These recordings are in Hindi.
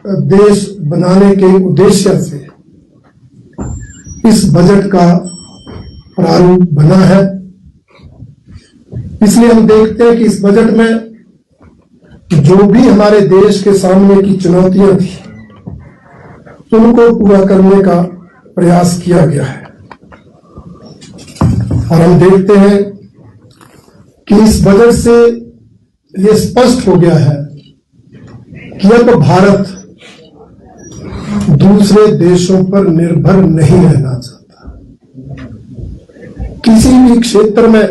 देश बनाने के उद्देश्य से इस बजट का प्रारूप बना है। इसलिए हम देखते हैं कि इस बजट में जो भी हमारे देश के सामने की चुनौतियां थी उनको पूरा करने का प्रयास किया गया है। और हम देखते हैं कि इस बजट से ये स्पष्ट हो गया है कि अब भारत दूसरे देशों पर निर्भर नहीं रहना चाहता। किसी भी क्षेत्र में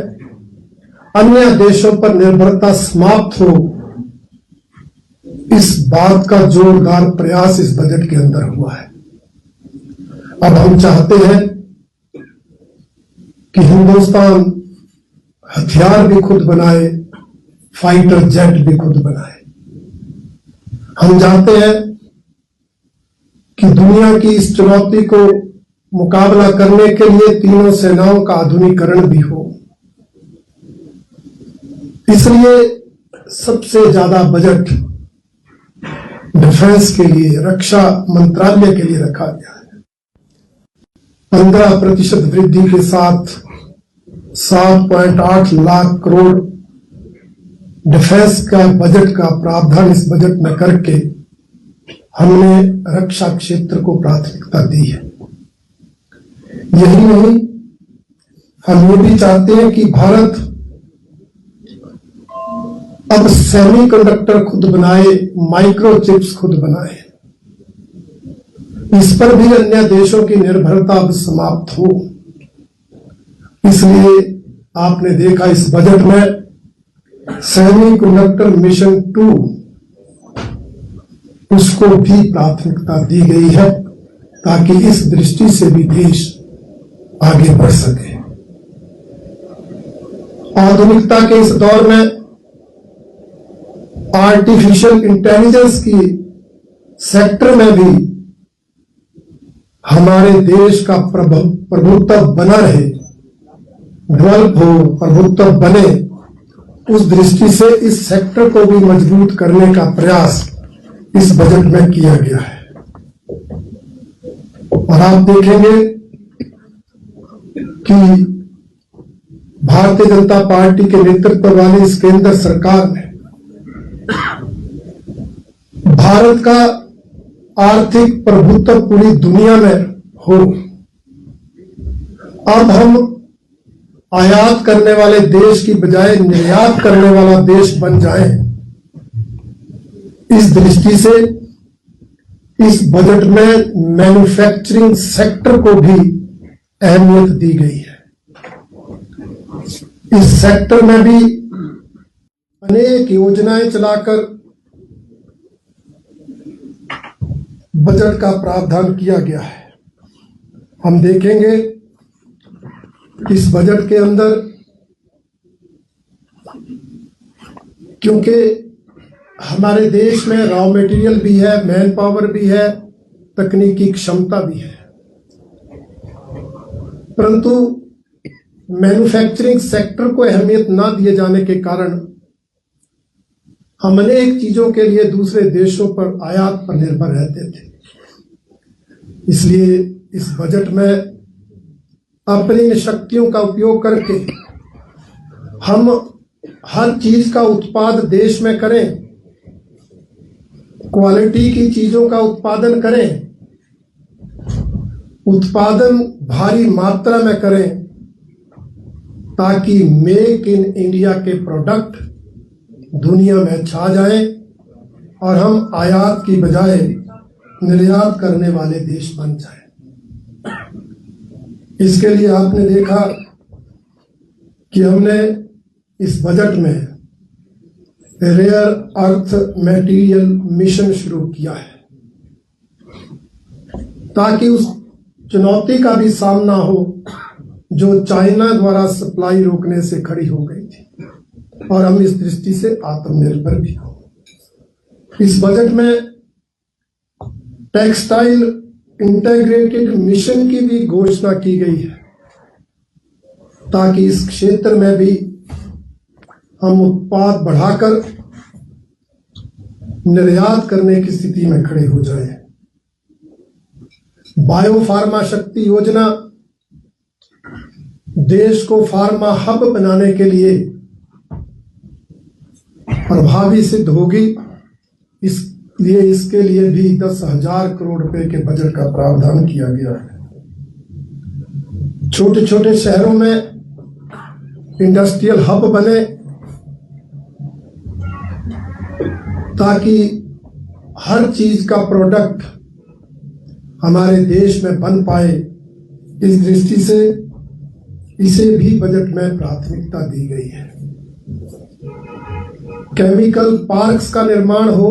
अन्य देशों पर निर्भरता समाप्त हो, इस बात का जोरदार प्रयास इस बजट के अंदर हुआ है। अब हम चाहते हैं कि हिंदुस्तान हथियार भी खुद बनाए, फाइटर जेट भी खुद बनाए। हम जानते हैं कि दुनिया की इस चुनौती को मुकाबला करने के लिए तीनों सेनाओं का आधुनिकीकरण भी हो। इसलिए सबसे ज्यादा बजट डिफेंस के लिए, रक्षा मंत्रालय के लिए रखा गया है। 15% वृद्धि के साथ 7.8 लाख करोड़ डिफेंस का बजट का प्रावधान इस बजट में करके हमने रक्षा क्षेत्र को प्राथमिकता दी है। यही नहीं, हम ये भी चाहते हैं कि भारत अब सेमीकंडक्टर खुद बनाए, माइक्रोचिप्स खुद बनाए। इस पर भी अन्य देशों की निर्भरता अब समाप्त हो। इसलिए आपने देखा इस बजट में सेमीकंडक्टर मिशन 2 उसको भी प्राथमिकता दी गई है ताकि इस दृष्टि से भी देश आगे बढ़ सके। आधुनिकता के इस दौर में आर्टिफिशियल इंटेलिजेंस की सेक्टर में भी हमारे देश का प्रभुत्व बना रहे, डेवलप हो, प्रभुत्व बने, उस दृष्टि से इस सेक्टर को भी मजबूत करने का प्रयास इस बजट में किया गया है। और आप देखेंगे कि भारतीय जनता पार्टी के नेतृत्व वाली इस केंद्र सरकार ने भारत का आर्थिक प्रभुत्व पूरी दुनिया में हो। अब हम आयात करने वाले देश की बजाय निर्यात करने वाला देश बन जाएं, इस दृष्टि से इस बजट में मैन्युफैक्चरिंग सेक्टर को भी अहमियत दी गई है। इस सेक्टर में भी अनेक योजनाएं चलाकर बजट का प्रावधान किया गया है। हम देखेंगे इस बजट के अंदर, क्योंकि हमारे देश में रॉ मटेरियल भी है, मैन पावर भी है, तकनीकी क्षमता भी है, परंतु मैन्युफैक्चरिंग सेक्टर को अहमियत ना दिए जाने के कारण हम अनेक चीजों के लिए दूसरे देशों पर आयात पर निर्भर रहते थे। इसलिए इस बजट में अपनी शक्तियों का उपयोग करके हम हर चीज का उत्पाद देश में करें, क्वालिटी की चीजों का उत्पादन करें, उत्पादन भारी मात्रा में करें, ताकि मेक इन इंडिया के प्रोडक्ट दुनिया में छा जाए और हम आयात की बजाय निर्यात करने वाले देश बन जाए। इसके लिए आपने देखा कि हमने इस बजट में रेयर अर्थ मटेरियल मिशन शुरू किया है, ताकि उस चुनौती का भी सामना हो जो चाइना द्वारा सप्लाई रोकने से खड़ी हो गई थी, और हम इस दृष्टि से आत्मनिर्भर भी हो। इस बजट में टेक्सटाइल इंटीग्रेटेड मिशन की भी घोषणा की गई है, ताकि इस क्षेत्र में भी हम उत्पाद बढ़ाकर निर्यात करने की स्थिति में खड़े हो जाए। बायो फार्मा शक्ति योजना देश को फार्मा हब बनाने के लिए प्रभावी सिद्ध होगी। इसलिए इसके लिए भी 10,000 करोड़ रुपए के बजट का प्रावधान किया गया है। छोटे छोटे शहरों में इंडस्ट्रियल हब बने ताकि हर चीज का प्रोडक्ट हमारे देश में बन पाए। इस दृष्टि से इसे भी बजट में प्राथमिकता दी गई है। केमिकल पार्क्स का निर्माण हो,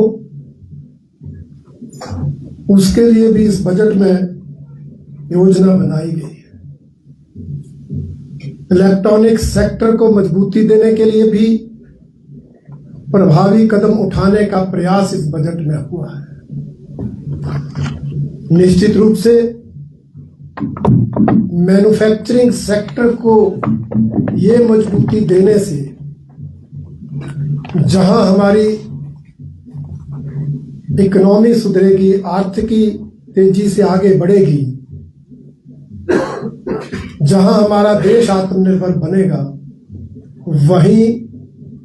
उसके लिए भी इस बजट में योजना बनाई गई है। इलेक्ट्रॉनिक सेक्टर को मजबूती देने के लिए भी प्रभावी कदम उठाने का प्रयास इस बजट में हुआ है। निश्चित रूप से मैन्युफैक्चरिंग सेक्टर को ये मजबूती देने से जहां हमारी इकोनॉमी सुधरेगी, आर्थिकी तेजी से आगे बढ़ेगी, जहां हमारा देश आत्मनिर्भर बनेगा, वहीं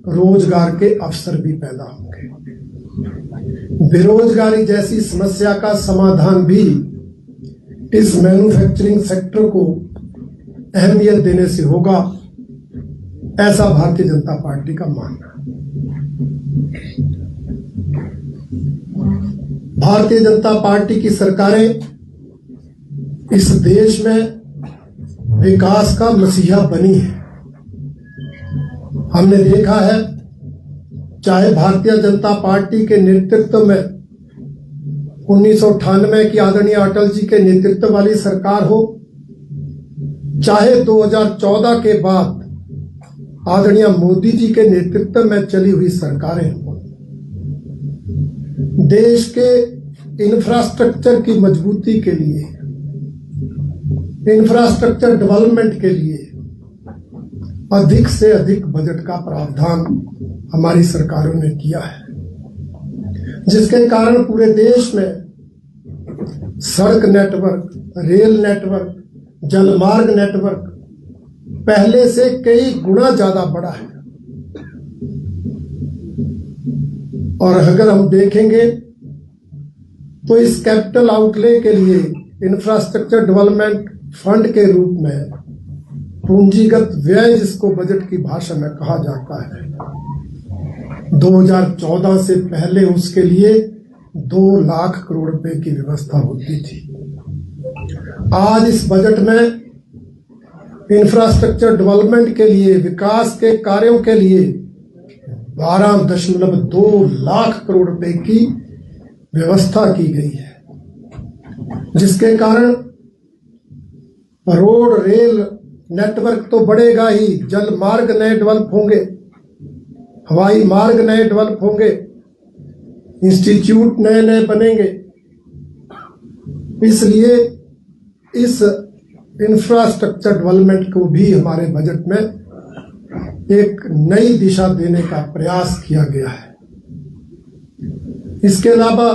रोजगार के अवसर भी पैदा होंगे। बेरोजगारी जैसी समस्या का समाधान भी इस मैन्युफैक्चरिंग सेक्टर को अहमियत देने से होगा, ऐसा भारतीय जनता पार्टी का मानना है। भारतीय जनता पार्टी की सरकारें इस देश में विकास का मसीहा बनी है। हमने देखा है, चाहे भारतीय जनता पार्टी के नेतृत्व में 1998 की आदरणीय अटल जी के नेतृत्व वाली सरकार हो, चाहे 2014 के बाद आदरणीय मोदी जी के नेतृत्व में चली हुई सरकारें हो, देश के इंफ्रास्ट्रक्चर की मजबूती के लिए, इंफ्रास्ट्रक्चर डेवलपमेंट के लिए अधिक से अधिक बजट का प्रावधान हमारी सरकारों ने किया है, जिसके कारण पूरे देश में सड़क नेटवर्क, रेल नेटवर्क, जलमार्ग नेटवर्क पहले से कई गुना ज्यादा बढ़ा है। और अगर हम देखेंगे तो इस कैपिटल आउटले के लिए इंफ्रास्ट्रक्चर डेवलपमेंट फंड के रूप में पूंजीगत व्यय, जिसको बजट की भाषा में कहा जाता है, 2014 से पहले उसके लिए 2 लाख करोड़ रुपए की व्यवस्था होती थी। आज इस बजट में इंफ्रास्ट्रक्चर डेवलपमेंट के लिए, विकास के कार्यों के लिए 12.2 लाख करोड़ रुपए की व्यवस्था की गई है, जिसके कारण रोड रेल नेटवर्क तो बढ़ेगा ही, जल मार्ग नए डेवलप होंगे, हवाई मार्ग नए डेवलप होंगे, इंस्टीट्यूट नए नए बनेंगे। इसलिए इस इंफ्रास्ट्रक्चर डेवलपमेंट को भी हमारे बजट में एक नई दिशा देने का प्रयास किया गया है। इसके अलावा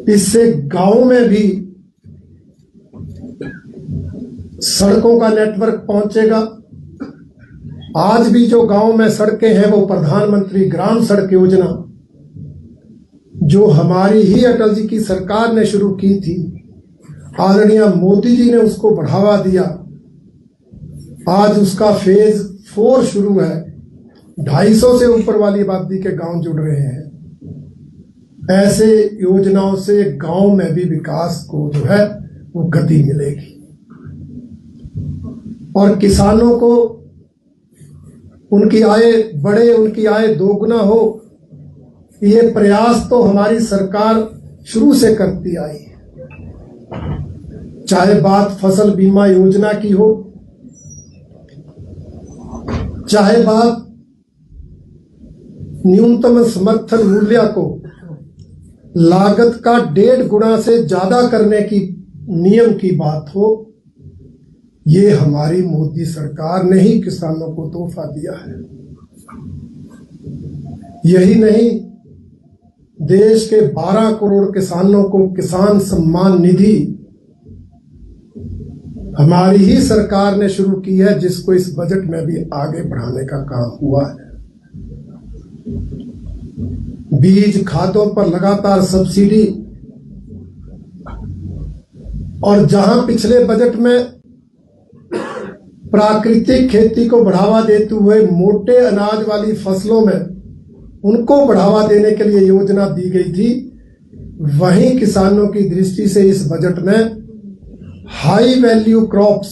इससे गांव में भी सड़कों का नेटवर्क पहुंचेगा। आज भी जो गांव में सड़कें हैं वो प्रधानमंत्री ग्राम सड़क योजना, जो हमारी ही अटल जी की सरकार ने शुरू की थी, आदरणीय मोदी जी ने उसको बढ़ावा दिया। आज उसका फेज 4 शुरू है। 250 से ऊपर वाली आबादी के गांव जुड़ रहे हैं। ऐसे योजनाओं से गांव में भी विकास को जो है वो गति मिलेगी और किसानों को उनकी आय बढ़े, उनकी आय दोगुना हो, ये प्रयास तो हमारी सरकार शुरू से करती आई है। चाहे बात फसल बीमा योजना की हो, चाहे बात न्यूनतम समर्थन मूल्य को लागत का 1.5 गुना से ज्यादा करने की नियम की बात हो, ये हमारी मोदी सरकार ने ही किसानों को तोहफा दिया है। यही नहीं, देश के 12 करोड़ किसानों को किसान सम्मान निधि हमारी ही सरकार ने शुरू की है, जिसको इस बजट में भी आगे बढ़ाने का काम हुआ है। बीज खादों पर लगातार सब्सिडी, और जहां पिछले बजट में प्राकृतिक खेती को बढ़ावा देते हुए मोटे अनाज वाली फसलों में उनको बढ़ावा देने के लिए योजना दी गई थी, वहीं किसानों की दृष्टि से इस बजट में हाई वैल्यू क्रॉप्स,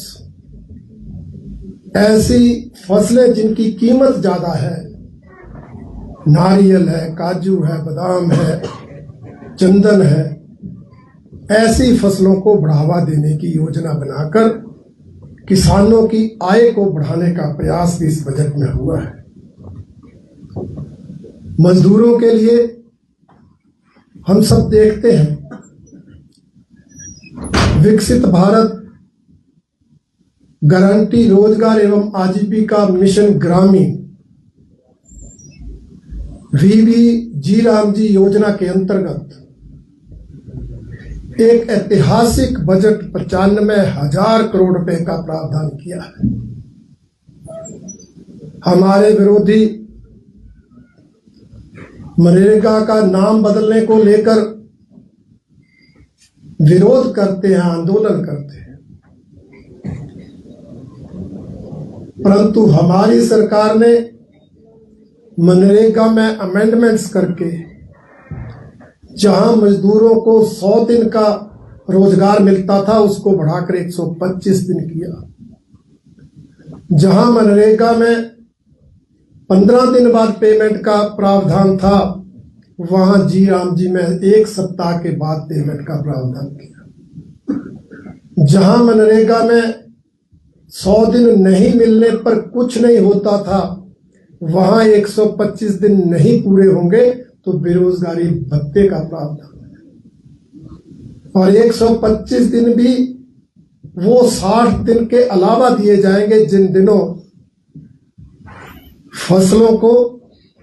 ऐसी फसलें जिनकी कीमत ज्यादा है, नारियल है, काजू है, बादाम है, चंदन है, ऐसी फसलों को बढ़ावा देने की योजना बनाकर किसानों की आय को बढ़ाने का प्रयास भी इस बजट में हुआ है। मजदूरों के लिए हम सब देखते हैं, विकसित भारत गारंटी रोजगार एवं आजीविका मिशन ग्रामीण वीबी रामजी योजना के अंतर्गत एक ऐतिहासिक बजट 95,000 करोड़ रुपए का प्रावधान किया है। हमारे विरोधी मनरेगा का नाम बदलने को लेकर विरोध करते हैं, आंदोलन करते हैं, परंतु हमारी सरकार ने मनरेगा में अमेंडमेंट्स करके जहां मजदूरों को 100 दिन का रोजगार मिलता था, उसको बढ़ाकर 125 दिन किया। जहां मनरेगा में 15 दिन बाद पेमेंट का प्रावधान था, वहां रामजी में 1 सप्ताह के बाद पेमेंट का प्रावधान किया। जहां मनरेगा में 100 दिन नहीं मिलने पर कुछ नहीं होता था, वहां 125 दिन नहीं पूरे होंगे तो बेरोजगारी भत्ते का प्रावधान है, और 125 दिन भी वो 60 दिन के अलावा दिए जाएंगे जिन दिनों फसलों को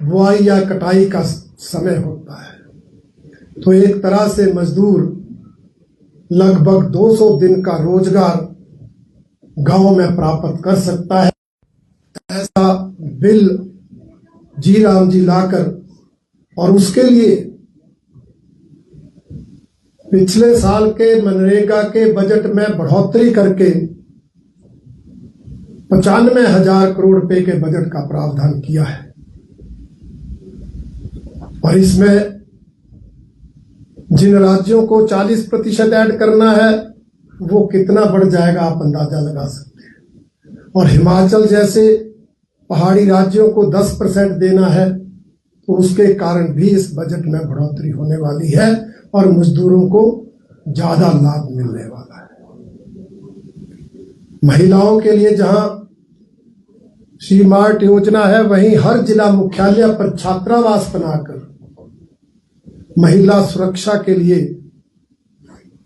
बुआई या कटाई का समय होता है। तो एक तरह से मजदूर लगभग 200 दिन का रोजगार गांव में प्राप्त कर सकता है। ऐसा बिल रामजी लाकर, और उसके लिए पिछले साल के मनरेगा के बजट में बढ़ोतरी करके 95,000 करोड़ रुपए के बजट का प्रावधान किया है। और इसमें जिन राज्यों को 40% ऐड करना है, वो कितना बढ़ जाएगा आप अंदाजा लगा सकते हैं। और हिमाचल जैसे पहाड़ी राज्यों को 10% देना है, तो उसके कारण भी इस बजट में बढ़ोतरी होने वाली है और मजदूरों को ज्यादा लाभ मिलने वाला है। महिलाओं के लिए जहां श्री मार्ट योजना है, वहीं हर जिला मुख्यालय पर छात्रावास बनाकर महिला सुरक्षा के लिए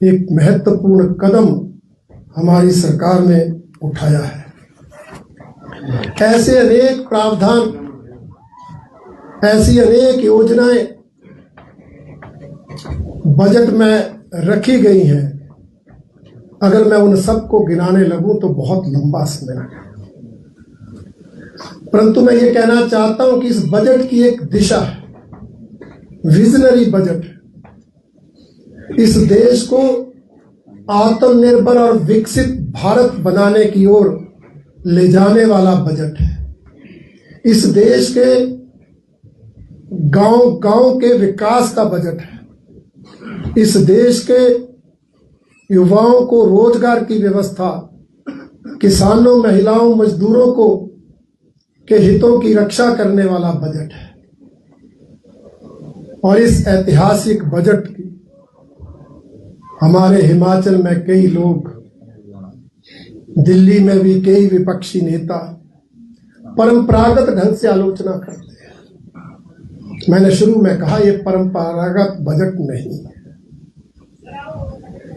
एक महत्वपूर्ण कदम हमारी सरकार ने उठाया है। ऐसे अनेक प्रावधान, ऐसी अनेक योजनाएं बजट में रखी गई हैं। अगर मैं उन सबको गिनाने लगूं तो बहुत लंबा समय लगेगा, परंतु मैं ये कहना चाहता हूं कि इस बजट की एक दिशा है, विजनरी बजट, इस देश को आत्मनिर्भर और विकसित भारत बनाने की ओर ले जाने वाला बजट है। इस देश के गांव-गांव के विकास का बजट है। इस देश के युवाओं को रोजगार की व्यवस्था, किसानों, महिलाओं, मजदूरों को के हितों की रक्षा करने वाला बजट है। और इस ऐतिहासिक बजट की हमारे हिमाचल में कई लोग, दिल्ली में भी कई विपक्षी नेता परंपरागत ढंग से आलोचना करते हैं। मैंने शुरू में कहा, यह परंपरागत बजट नहीं है।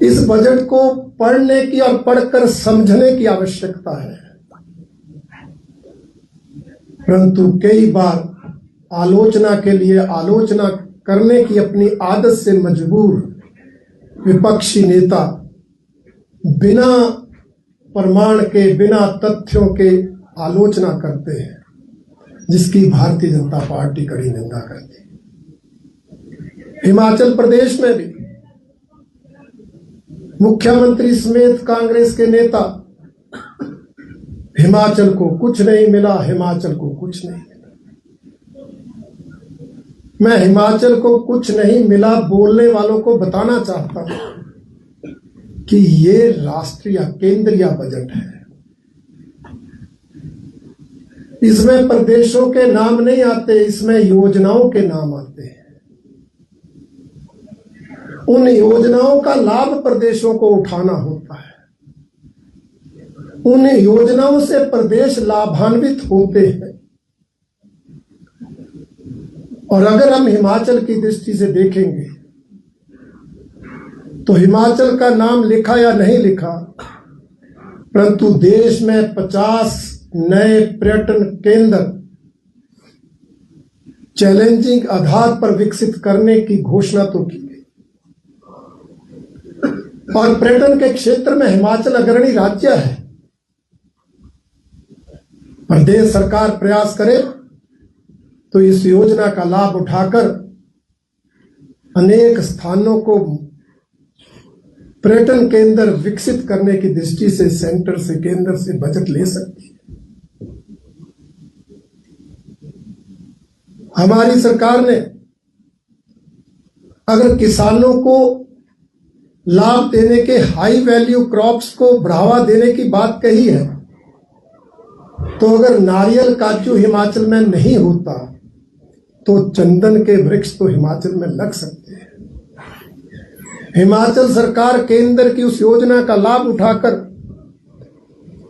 इस बजट को पढ़ने की और पढ़कर समझने की आवश्यकता है, परंतु कई बार आलोचना के लिए आलोचना करने की अपनी आदत से मजबूर विपक्षी नेता बिना प्रमाण के, बिना तथ्यों के आलोचना करते हैं, जिसकी भारतीय जनता पार्टी कड़ी निंदा करती है। हिमाचल प्रदेश में भी मुख्यमंत्री समेत कांग्रेस के नेता हिमाचल को कुछ नहीं मिला, हिमाचल को कुछ नहीं मिला। मैं हिमाचल को कुछ नहीं मिला बोलने वालों को बताना चाहता हूं कि ये राष्ट्रीय केंद्रीय बजट है। इसमें प्रदेशों के नाम नहीं आते, इसमें योजनाओं के नाम आते हैं। उन योजनाओं का लाभ प्रदेशों को उठाना होता है। उन योजनाओं से प्रदेश लाभान्वित होते हैं। और अगर हम हिमाचल की दृष्टि से देखेंगे तो हिमाचल का नाम लिखा या नहीं लिखा, परंतु देश में 50 नए पर्यटन केंद्र चैलेंजिंग आधार पर विकसित करने की घोषणा तो की गई। और पर्यटन के क्षेत्र में हिमाचल अग्रणी राज्य है। प्रदेश सरकार प्रयास करे तो इस योजना का लाभ उठाकर अनेक स्थानों को पर्यटन केंद्र विकसित करने की दृष्टि से सेंटर से, केंद्र से बजट ले सकती है। हमारी सरकार ने अगर किसानों को लाभ देने के हाई वैल्यू क्रॉप्स को बढ़ावा देने की बात कही है, तो अगर नारियल काजू हिमाचल में नहीं होता तो चंदन के वृक्ष तो हिमाचल में लग सकते हैं। हिमाचल सरकार केंद्र की उस योजना का लाभ उठाकर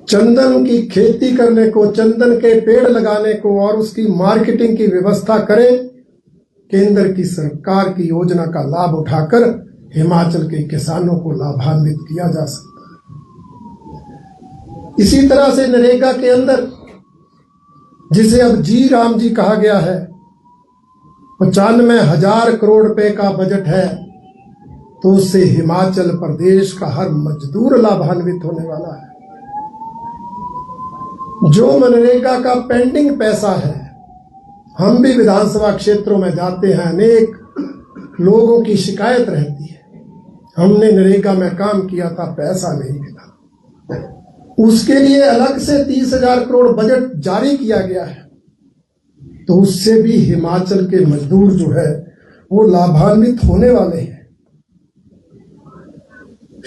चंदन की खेती करने को, चंदन के पेड़ लगाने को और उसकी मार्केटिंग की व्यवस्था करे। केंद्र की सरकार की योजना का लाभ उठाकर हिमाचल के किसानों को लाभान्वित किया जा सकता है। इसी तरह से नरेगा के अंदर, जिसे अब जी राम जी कहा गया है, 95,000 करोड़ रुपए का बजट है, तो उससे हिमाचल प्रदेश का हर मजदूर लाभान्वित होने वाला है। जो मनरेगा का पेंडिंग पैसा है, हम भी विधानसभा क्षेत्रों में जाते हैं, अनेक लोगों की शिकायत रहती है, हमने नरेगा में काम किया था, पैसा नहीं मिला। उसके लिए अलग से 30,000 करोड़ बजट जारी किया गया है, तो उससे भी हिमाचल के मजदूर जो है वो लाभान्वित होने वाले हैं।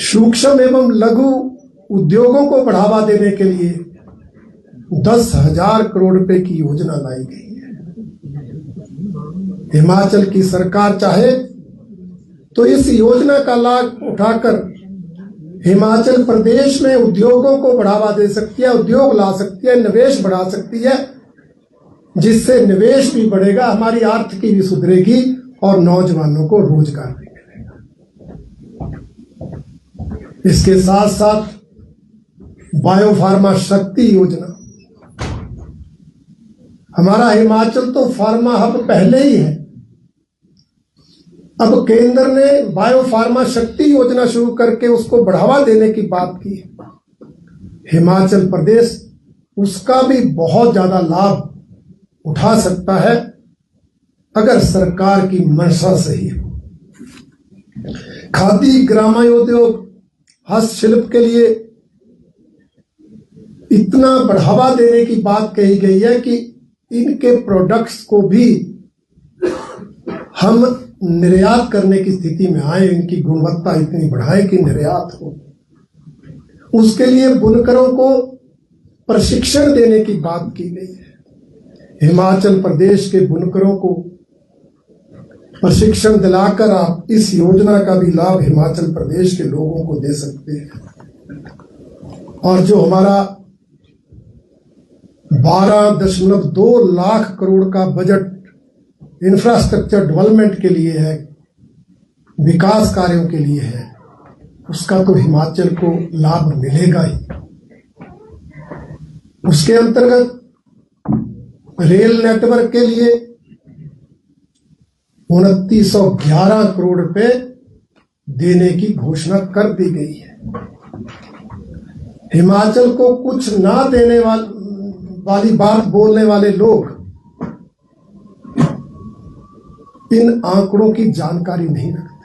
सूक्ष्म एवं लघु उद्योगों को बढ़ावा देने के लिए 10,000 करोड़ रुपए की योजना लाई गई है। हिमाचल की सरकार चाहे तो इस योजना का लाभ उठाकर हिमाचल प्रदेश में उद्योगों को बढ़ावा दे सकती है, उद्योग ला सकती है, निवेश बढ़ा सकती है, जिससे निवेश भी बढ़ेगा, हमारी आर्थिकी भी सुधरेगी और नौजवानों को रोजगार भी मिलेगा। इसके साथ साथ बायोफार्मा शक्ति योजना, हमारा हिमाचल तो फार्मा हब पहले ही है, अब केंद्र ने बायोफार्मा शक्ति योजना शुरू करके उसको बढ़ावा देने की बात की है। हिमाचल प्रदेश उसका भी बहुत ज्यादा लाभ उठा सकता है अगर सरकार की मंशा सही हो। खादी, ग्रामोद्योग, हस्तशिल्प के लिए इतना बढ़ावा देने की बात कही गई है कि इनके प्रोडक्ट्स को भी हम निर्यात करने की स्थिति में आए, इनकी गुणवत्ता इतनी बढ़ाए कि निर्यात हो। उसके लिए बुनकरों को प्रशिक्षण देने की बात की गई है। हिमाचल प्रदेश के बुनकरों को प्रशिक्षण दिलाकर आप इस योजना का भी लाभ हिमाचल प्रदेश के लोगों को दे सकते हैं। और जो हमारा 12.2 लाख करोड़ का बजट इंफ्रास्ट्रक्चर डेवलपमेंट के लिए है, विकास कार्यों के लिए है, उसका तो हिमाचल को लाभ मिलेगा ही। उसके अंतर्गत रेल नेटवर्क के लिए 2911 करोड़ रुपए देने की घोषणा कर दी गई है। हिमाचल को कुछ ना देने वाली बात बोलने वाले लोग इन आंकड़ों की जानकारी नहीं रखते।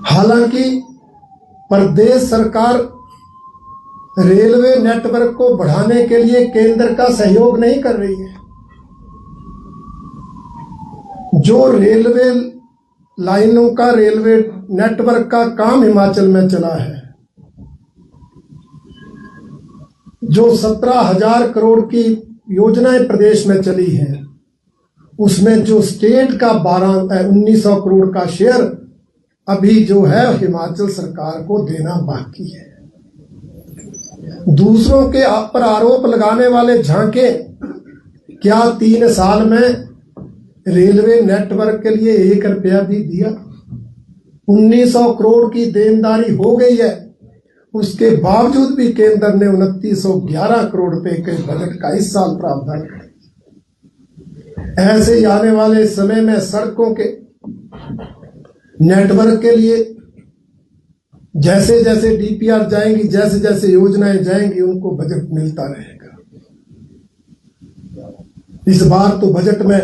हालांकि प्रदेश सरकार रेलवे नेटवर्क को बढ़ाने के लिए केंद्र का सहयोग नहीं कर रही है। जो रेलवे लाइनों का, रेलवे नेटवर्क का काम हिमाचल में चला है, जो 17,000 करोड़ की योजनाएं प्रदेश में चली हैं, उसमें जो स्टेट का 1900 करोड़ का शेयर अभी जो है हिमाचल सरकार को देना बाकी है। दूसरों के पर आरोप लगाने वाले झांके, क्या 3 साल में रेलवे नेटवर्क के लिए 1 रुपया भी दिया? 1900 करोड़ की देनदारी हो गई है, उसके बावजूद भी केंद्र ने 2911 करोड़ रुपए के बजट का इस साल प्रावधान किया। ऐसे ही आने वाले समय में सड़कों के नेटवर्क के लिए जैसे जैसे डीपीआर जाएंगी, जैसे जैसे योजनाएं जाएंगी, उनको बजट मिलता रहेगा। इस बार तो बजट में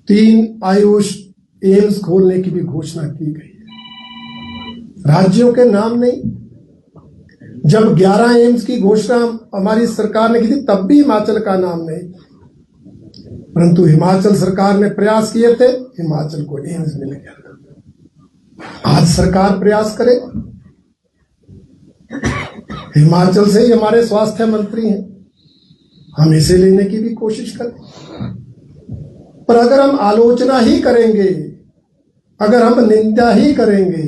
3 आयुष एम्स खोलने की भी घोषणा की गई है। राज्यों के नाम नहीं। जब 11 एम्स की घोषणा हमारी सरकार ने की थी, तब भी हिमाचल का नाम नहीं, परंतु हिमाचल सरकार ने प्रयास किए थे, हिमाचल को एम्स मिल गया। आज सरकार प्रयास करे। हिमाचल से ही हमारे स्वास्थ्य मंत्री हैं, हम इसे लेने की भी कोशिश करें। पर अगर हम आलोचना ही करेंगे, अगर हम निंदा ही करेंगे,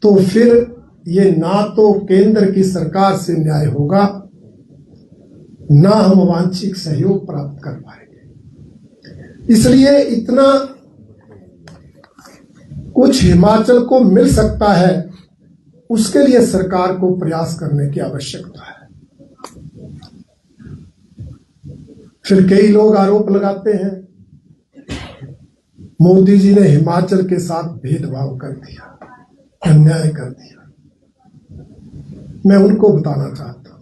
तो फिर ये ना तो केंद्र की सरकार से न्याय होगा, ना हम वांछित सहयोग प्राप्त कर पाएंगे। इसलिए इतना कुछ हिमाचल को मिल सकता है, उसके लिए सरकार को प्रयास करने की आवश्यकता है। फिर कई लोग आरोप लगाते हैं मोदी जी ने हिमाचल के साथ भेदभाव कर दिया, अन्याय कर दिया। मैं उनको बताना चाहता हूं,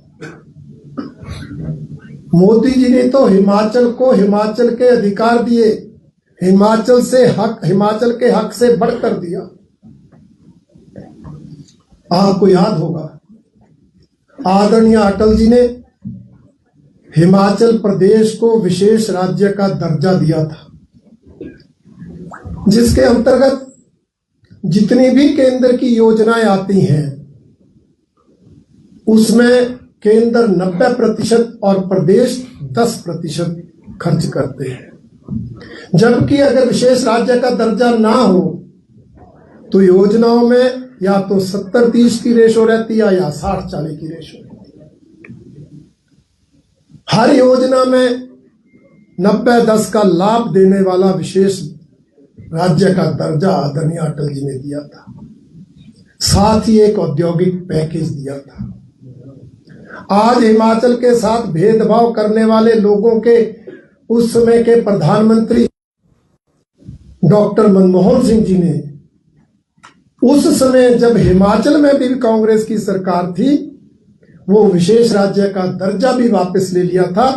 मोदी जी ने तो हिमाचल को हिमाचल के अधिकार दिए, हिमाचल के हक से बढ़कर दिया। आपको याद होगा, आदरणीय अटल जी ने हिमाचल प्रदेश को विशेष राज्य का दर्जा दिया था, जिसके अंतर्गत जितनी भी केंद्र की योजनाएं आती हैं, उसमें केंद्र 90% और प्रदेश 10% खर्च करते हैं। जबकि अगर विशेष राज्य का दर्जा ना हो तो योजनाओं में या तो 70-30 की रेशो रहती है या 60-40 की रेशो रहती है। हर योजना में 90-10 का लाभ देने वाला विशेष राज्य का दर्जा आदरणीय अटल जी ने दिया था। साथ ही एक औद्योगिक पैकेज दिया था। आज हिमाचल के साथ भेदभाव करने वाले लोगों के उस समय के प्रधानमंत्री डॉक्टर मनमोहन सिंह जी ने उस समय जब हिमाचल में भी कांग्रेस की सरकार थी, वो विशेष राज्य का दर्जा भी वापस ले लिया था।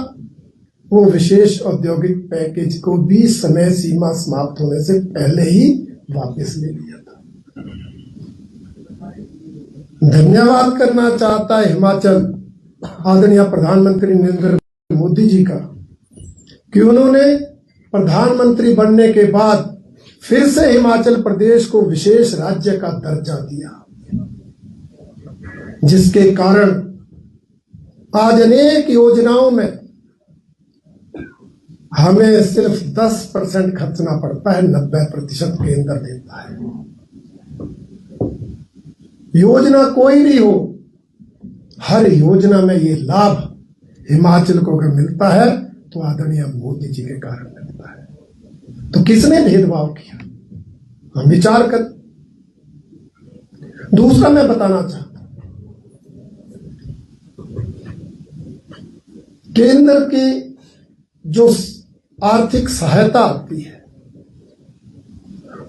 वो विशेष औद्योगिक पैकेज को भी समय सीमा समाप्त होने से पहले ही वापस ले लिया था। धन्यवाद करना चाहता है हिमाचल आदरणीय प्रधानमंत्री नरेंद्र मोदी जी का कि उन्होंने प्रधानमंत्री बनने के बाद फिर से हिमाचल प्रदेश को विशेष राज्य का दर्जा दिया, जिसके कारण आज अनेक योजनाओं में हमें सिर्फ 10% खर्चना पड़ता है, 90% केंद्र देता है। योजना कोई भी हो, हर योजना में ये लाभ हिमाचल को अगर मिलता है तो आदरणीय मोदी जी के कारण मिलता है। तो किसने भेदभाव किया, हम विचार कर। दूसरा मैं बताना चाहता हूं, केंद्र की जो आर्थिक सहायता आती है,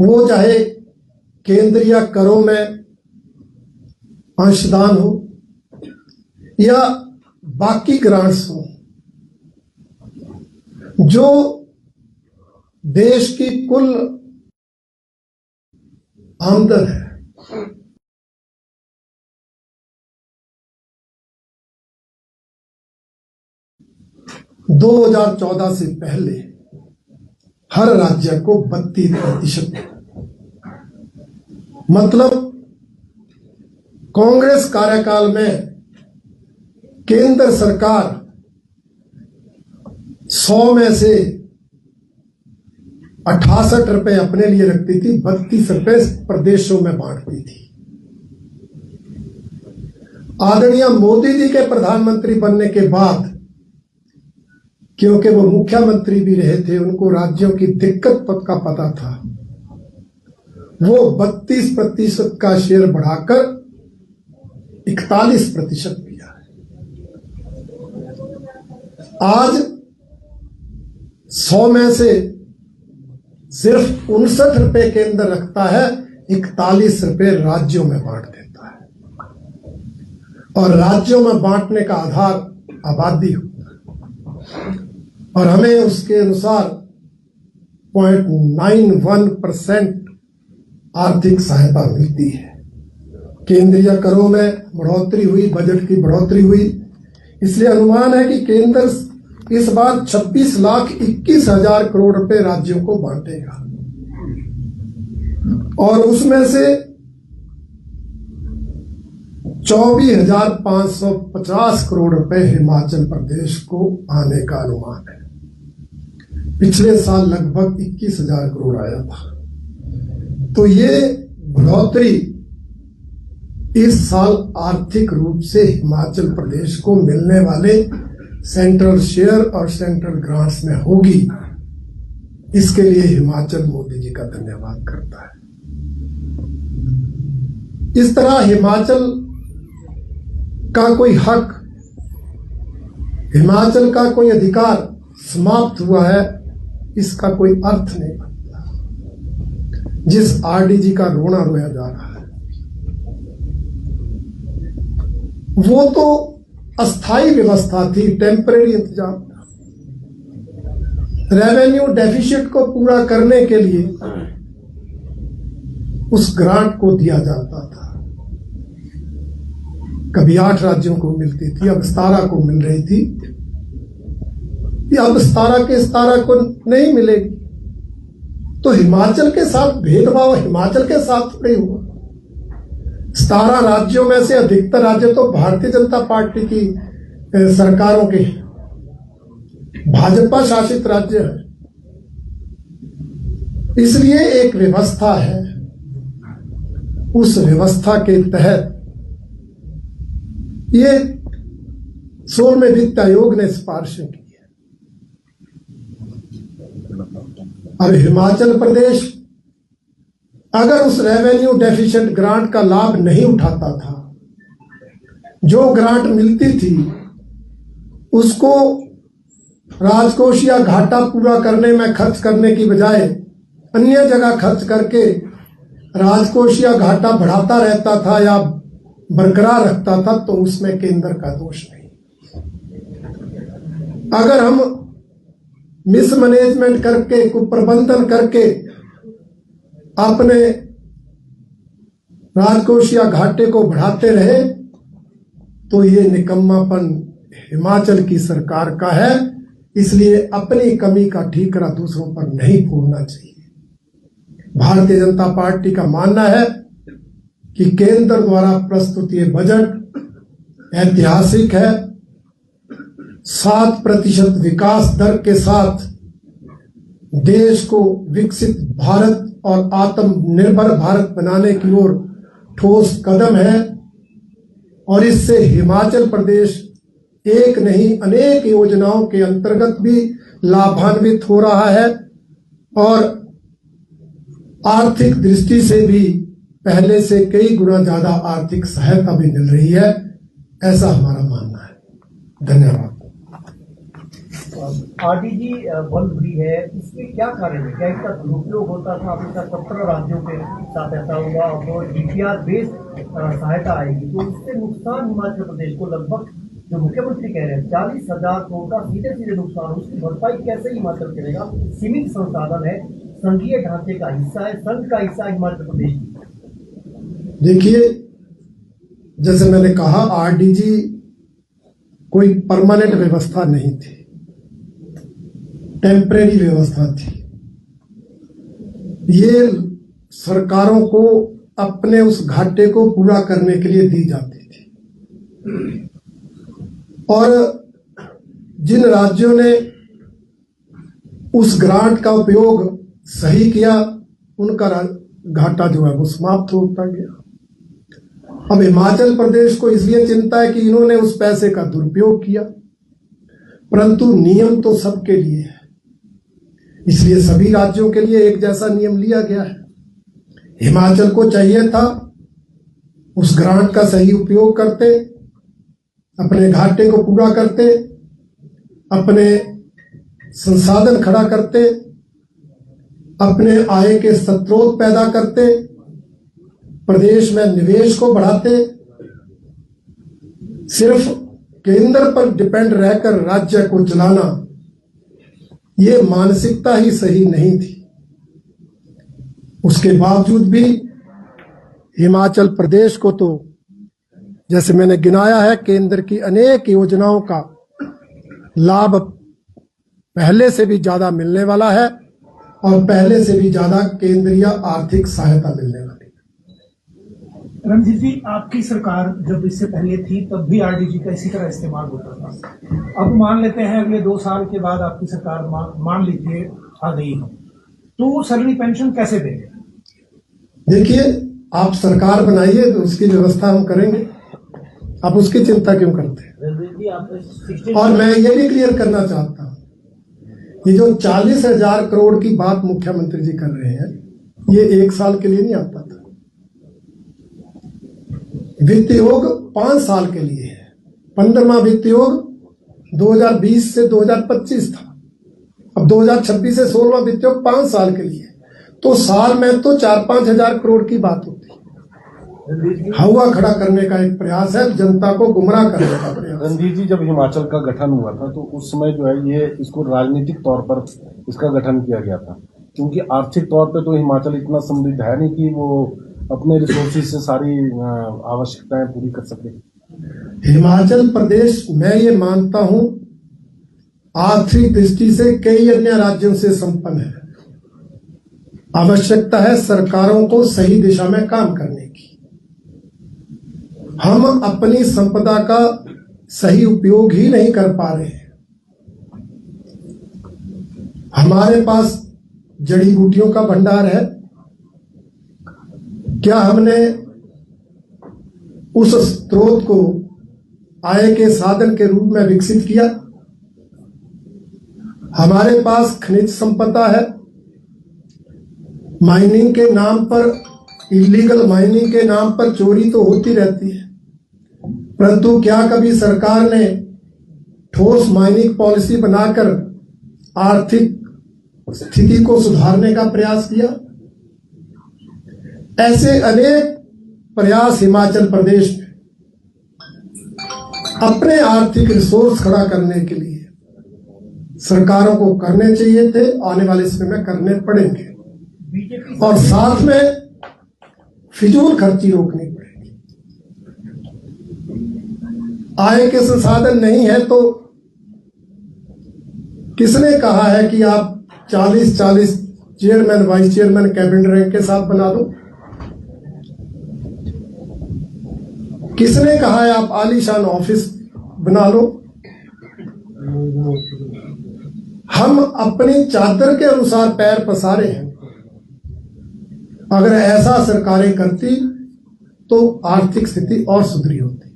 वो चाहे केंद्रीय करों में अंशदान हो या बाकी ग्रांट्स हो, जो देश की कुल आमदन है, दो 2014 से पहले हर राज्य को 32%, मतलब कांग्रेस कार्यकाल में केंद्र सरकार 100 में से 68 रुपए अपने लिए रखती थी, 32 रुपए प्रदेशों में बांटती थी। आदरणीय मोदी जी के प्रधानमंत्री बनने के बाद, क्योंकि वो मुख्यमंत्री भी रहे थे, उनको राज्यों की दिक्कत का पता था, वो 32% का शेयर बढ़ाकर 41% किया है। आज 100 में से सिर्फ 59 रुपए केंद्र रखता है, 41 रुपए राज्यों में बांट देता है, और राज्यों में बांटने का आधार आबादी होता है, और हमें उसके अनुसार 0.91% आर्थिक सहायता मिलती है। केंद्रीय करों में बढ़ोतरी हुई, बजट की बढ़ोतरी हुई, इसलिए अनुमान है कि केंद्र इस बार 26,21,000 करोड़ रुपए राज्यों को बांटेगा, और उसमें से 24,550 करोड़ रुपए हिमाचल प्रदेश को आने का अनुमान है। पिछले साल लगभग 21,000 करोड़ आया था, तो ये बढ़ोतरी इस साल आर्थिक रूप से हिमाचल प्रदेश को मिलने वाले सेंट्रल शेयर और सेंट्रल ग्रांट्स में होगी। इसके लिए हिमाचल मोदी जी का धन्यवाद करता है। इस तरह हिमाचल का कोई हक, हिमाचल का कोई अधिकार समाप्त हुआ है, इसका कोई अर्थ नहीं बनता। जिस आरडीजी का रोना रोया जा रहा है, वो तो अस्थायी व्यवस्था थी, टेम्परेरी इंतजाम था। रेवेन्यू डेफिसिट को पूरा करने के लिए उस ग्रांट को दिया जाता था। कभी 8 राज्यों को मिलती थी, अब 17 को मिल रही थी, अब 17 को नहीं मिलेगी। तो हिमाचल के साथ भेदभाव हिमाचल के साथ थोड़ी हुआ। 17 राज्यों में से अधिकतर राज्य तो भारतीय जनता पार्टी की सरकारों के, भाजपा शासित राज्य है। इसलिए एक व्यवस्था है, उस व्यवस्था के तहत ये 16वें वित्त आयोग ने सिफारिशें की है। और हिमाचल प्रदेश अगर उस रेवेन्यू डेफिशिएंट ग्रांट का लाभ नहीं उठाता था, जो ग्रांट मिलती थी उसको राजकोषीय घाटा पूरा करने में खर्च करने की बजाय अन्य जगह खर्च करके राजकोषीय घाटा बढ़ाता रहता था या बरकरार रखता था, तो उसमें केंद्र का दोष नहीं। अगर हम मिसमैनेजमेंट करके, कुप्रबंधन करके अपने राजकोषीय घाटे को बढ़ाते रहे, तो ये निकम्मापन हिमाचल की सरकार का है। इसलिए अपनी कमी का ठीकरा दूसरों पर नहीं फोड़ना चाहिए। भारतीय जनता पार्टी का मानना है कि केंद्र द्वारा प्रस्तुत ये बजट ऐतिहासिक है। 7% विकास दर के साथ देश को विकसित भारत और आत्मनिर्भर भारत बनाने की ओर ठोस कदम है, और इससे हिमाचल प्रदेश एक नहीं अनेक योजनाओं के अंतर्गत भी लाभान्वित हो रहा है, और आर्थिक दृष्टि से भी पहले से कई गुना ज्यादा आर्थिक सहायता भी मिल रही है। ऐसा हमारा मानना है। धन्यवाद। आरडीजी बंद हुई है, इसमें क्या कारण है? क्या इसका दुरुपयोग होता था? अभी तक 17 राज्यों के साथ ऐसा हुआ और डीपीआर बेस्ड सहायता आएगी तो इससे नुकसान हिमाचल प्रदेश को लगभग, जो मुख्यमंत्री कह रहे हैं 40,000 करोड़ का सीधे सीधे नुकसान, उसकी भरपाई कैसे हिमाचल करेगा? सीमित संसाधन है, संघीय ढांचे का हिस्सा है, संघ का हिस्सा हिमाचल प्रदेश। देखिए, जैसे मैंने कहा, आरडीजी कोई परमानेंट व्यवस्था नहीं थी, टेम्परेरी व्यवस्था थी। ये सरकारों को अपने उस घाटे को पूरा करने के लिए दी जाती थी और जिन राज्यों ने उस ग्रांट का उपयोग सही किया उनका घाटा जो है वो समाप्त होता गया। अब हिमाचल प्रदेश को इसलिए चिंता है कि इन्होंने उस पैसे का दुरुपयोग किया, परंतु नियम तो सबके लिए है, इसलिए सभी राज्यों के लिए एक जैसा नियम लिया गया है। हिमाचल को चाहिए था उस ग्रांट का सही उपयोग करते, अपने घाटे को पूरा करते, अपने संसाधन खड़ा करते, अपने आय के स्रोत पैदा करते, प्रदेश में निवेश को बढ़ाते। सिर्फ केंद्र पर डिपेंड रहकर राज्य को चलाना, ये मानसिकता ही सही नहीं थी। उसके बावजूद भी हिमाचल प्रदेश को तो, जैसे मैंने गिनाया है, केंद्र की अनेक योजनाओं का लाभ पहले से भी ज्यादा मिलने वाला है और पहले से भी ज्यादा केंद्रीय आर्थिक सहायता मिलने वाली है। रणजीत जी, आपकी सरकार जब इससे पहले थी तब भी आरडीजी का इसी तरह इस्तेमाल होता था। अब मान लेते हैं अगले 2 साल के बाद आपकी सरकार मान लीजिए आ गई हो, तो सैलरी पेंशन कैसे देंगे? देखिए, आप सरकार बनाइए तो उसकी व्यवस्था हम करेंगे, आप उसकी चिंता क्यों करते हैं? और मैं ये भी क्लियर करना चाहता हूं, ये जो 40,000 करोड़ की बात मुख्यमंत्री जी कर रहे हैं, ये 1 साल के लिए नहीं आता था। वित्त योग 5 साल के लिए है। 15वां वित्त योग 2020 से 2025 था, अब 2026 से 16वां वित्त योग 5 साल के लिए, तो साल में तो 4-5 हजार करोड़ की बात होती है। हवा खड़ा करने का एक प्रयास है, जनता को गुमराह करने का प्रयास। रणजीत जी, जब हिमाचल का गठन हुआ था तो उस समय जो है ये इसको राजनीतिक तौर पर इसका गठन किया गया था, क्योंकि आर्थिक तौर पे तो हिमाचल इतना समृद्ध है नहीं कि वो अपने रिसोर्सेज से सारी आवश्यकताएं पूरी कर सके। हिमाचल प्रदेश, मैं ये मानता हूं, आर्थिक दृष्टि से कई अन्य राज्यों से संपन्न है। आवश्यकता है सरकारों को सही दिशा में काम करने की। हम अपनी संपदा का सही उपयोग ही नहीं कर पा रहे हैं। हमारे पास जड़ी बूटियों का भंडार है, क्या हमने उस स्रोत को आय के साधन के रूप में विकसित किया? हमारे पास खनिज संपदा है, माइनिंग के नाम पर, इलीगल माइनिंग के नाम पर चोरी तो होती रहती है, परंतु क्या कभी सरकार ने ठोस माइनिंग पॉलिसी बनाकर आर्थिक स्थिति को सुधारने का प्रयास किया? ऐसे अनेक प्रयास हिमाचल प्रदेश में अपने आर्थिक रिसोर्स खड़ा करने के लिए सरकारों को करने चाहिए थे, आने वाले समय में करने पड़ेंगे, और साथ में फिजूल खर्ची रोकनी पड़ेगी। आय के संसाधन नहीं है तो किसने कहा है कि आप 40-40 chairman, vice chairman cabinet rank के साथ बना दो? किसने कहा है आप आलीशान ऑफिस बना लो? हम अपनी चादर के अनुसार पैर पसारे हैं। अगर ऐसा सरकारें करती तो आर्थिक स्थिति और सुधरी होती।